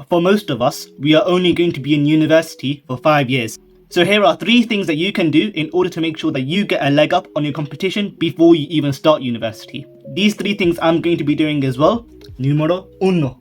for most of us, we are only going to be in university for 5 years. So here are 3 things that you can do in order to make sure that you get a leg up on your competition before you even start university. These 3 things I'm going to be doing as well. Numero uno.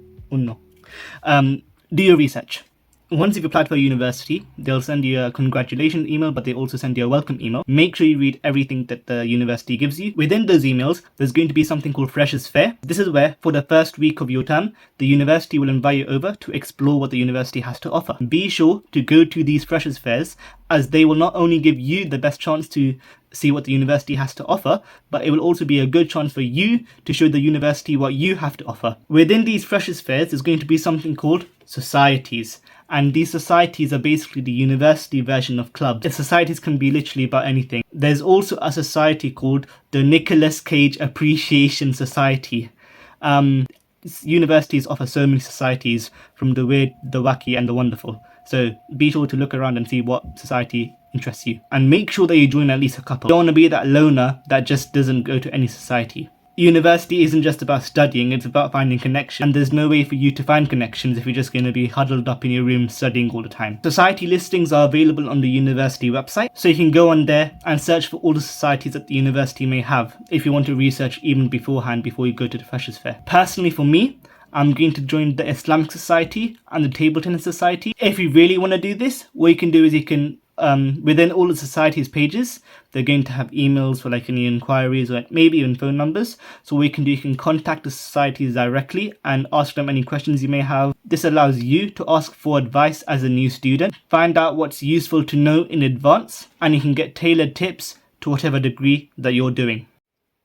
Do your research. Once you've applied for university, they'll send you a congratulations email, but they also send you a welcome email. Make sure you read everything that the university gives you. Within those emails, there's going to be something called Freshers Fair. This is where, for the first week of your term, the university will invite you over to explore what the university has to offer. Be sure to go to these Freshers Fairs, as they will not only give you the best chance to see what the university has to offer, but it will also be a good chance for you to show the university what you have to offer. Within these Freshers Fairs, there's going to be something called societies. And these societies are basically the university version of clubs. The societies can be literally about anything. There's also a society called the Nicolas Cage Appreciation Society. Universities offer so many societies, from the weird, the wacky, and the wonderful. So be sure to look around and see what society interests you. And make sure that you join at least a couple. You don't want to be that loner that just doesn't go to any society. University isn't just about studying, it's about finding connections. And there's no way for you to find connections if you're just going to be huddled up in your room studying all the time. Society listings are available on the university website, so you can go on there and search for all the societies that the university may have if you want to research even beforehand before you go to the Freshers Fair. Personally, for me, I'm going to join the Islamic Society and the Table Tennis Society. If you really want to do this, what you can do is you can within all the societies pages, they're going to have emails for like any inquiries or maybe even phone numbers. So what you can do, you can contact the societies directly and ask them any questions you may have. This allows you to ask for advice as a new student, find out what's useful to know in advance, and you can get tailored tips to whatever degree that you're doing.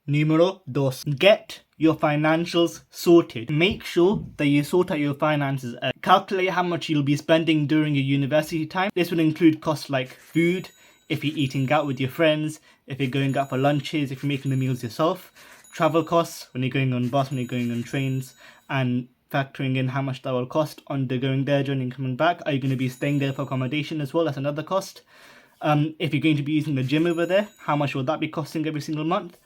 Numero dos. Get your financials sorted. Make sure that you sort out your finances. Calculate how much you'll be spending during your university time. This will include costs like food, if you're eating out with your friends, if you're going out for lunches, if you're making the meals yourself, travel costs when you're going on bus, when you're going on trains, and factoring in how much that will cost on the going there, journey and coming back. Are you going to be staying there for accommodation as well? That's another cost. If you're going to be using the gym over there, how much will that be costing every single month?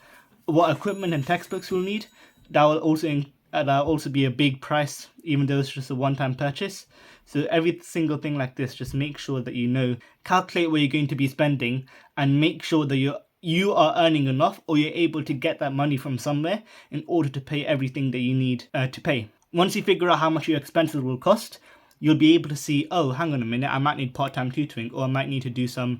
What equipment and textbooks you'll need. That will also be a big price, even though it's just a one-time purchase. So every single thing like this, just make sure that you know, calculate what you're going to be spending, and make sure that you are earning enough, or you're able to get that money from somewhere in order to pay everything that you need to pay. Once you figure out how much your expenses will cost, you'll be able to see, oh, hang on a minute, I might need part-time tutoring, or I might need to do some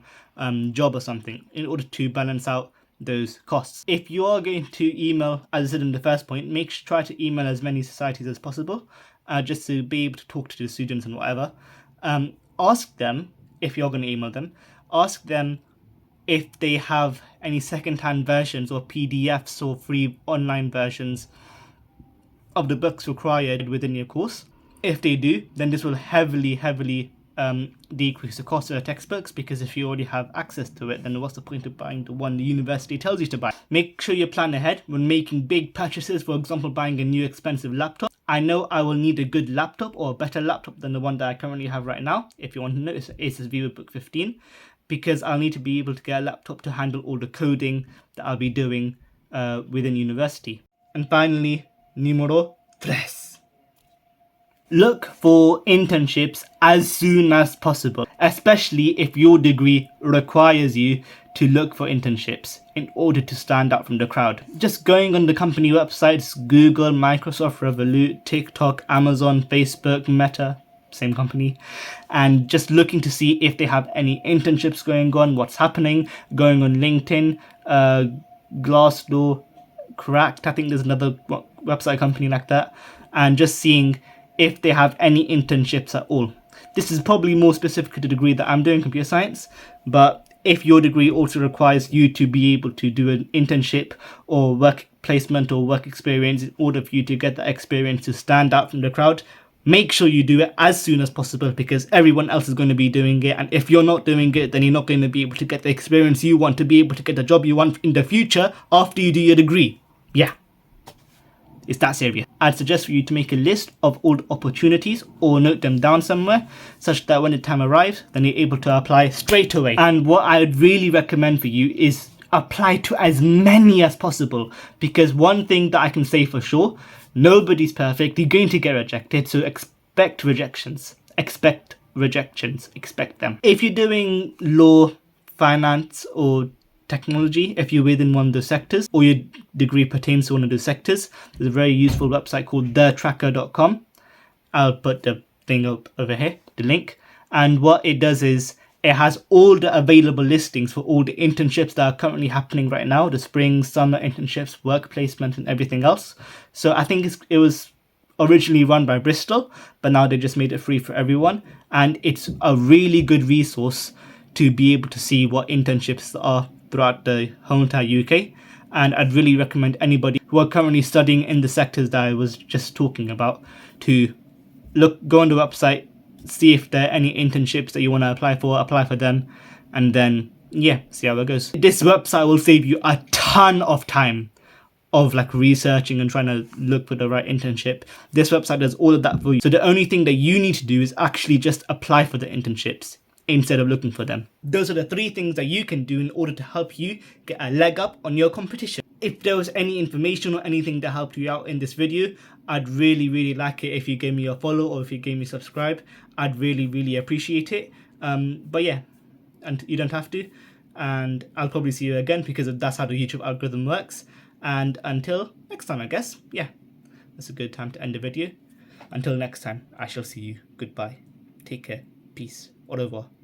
job or something in order to balance out those costs. If you are going to email, as I said in the first point, try to email as many societies as possible, just to be able to talk to the students and whatever. Ask them, if you're going to email them, ask them if they have any second-hand versions or PDFs or free online versions of the books required within your course. If they do, then this will heavily decrease the cost of the textbooks, because if you already have access to it, then what's the point of buying the one the university tells you to buy? Make sure you plan ahead when making big purchases, for example buying a new expensive laptop. I know I will need a good laptop, or a better laptop than the one that I currently have right now. If you want to know, it's Asus VivoBook 15, because I'll need to be able to get a laptop to handle all the coding that I'll be doing within university. And finally, numero tres. Look for internships as soon as possible, especially if your degree requires you to look for internships in order to stand out from the crowd. Just going on the company websites, Google, Microsoft, Revolut, TikTok, Amazon, Facebook, Meta, same company, and just looking to see if they have any internships going on, what's happening, going on LinkedIn, Glassdoor, Cracked, I think there's another website company like that, and just seeing if they have any internships at all. This is probably more specific to the degree that I'm doing, computer science, but if your degree also requires you to be able to do an internship or work placement or work experience in order for you to get that experience to stand out from the crowd, make sure you do it as soon as possible, because everyone else is going to be doing it, and if you're not doing it, then you're not going to be able to get the experience you want to be able to get the job you want in the future after you do your degree. Yeah. It's that serious. I'd suggest for you to make a list of all the opportunities or note them down somewhere, such that when the time arrives, then you're able to apply straight away. And what I would really recommend for you is apply to as many as possible, because one thing that I can say for sure, nobody's perfect. You're going to get rejected, so expect rejections. Expect rejections. Expect them. If you're doing law, finance, or technology, if you're within one of those sectors, or your degree pertains to one of those sectors, there's a very useful website called thetracker.com. I'll put the thing up over here, the link. And what it does is it has all the available listings for all the internships that are currently happening right now, the spring, summer internships, work placement, and everything else. So I think it was originally run by Bristol, but now they just made it free for everyone. And it's a really good resource to be able to see what internships are throughout the whole entire UK. And I'd really recommend anybody who are currently studying in the sectors that I was just talking about to go on the website, see if there are any internships that you want to apply for them, and then see how it goes. This website will save you a ton of time of like researching and trying to look for the right internship. This website does all of that for you. So the only thing that you need to do is actually just apply for the internships instead of looking for them. Those are the 3 things that you can do in order to help you get a leg up on your competition. If there was any information or anything that helped you out in this video, I'd really like it if you gave me a follow or if you gave me subscribe. I'd really appreciate it. But yeah, and you don't have to. And I'll probably see you again because that's how the YouTube algorithm works. And until next time, I guess. Yeah, that's a good time to end the video. Until next time, I shall see you. Goodbye. Take care. Peace. Au revoir.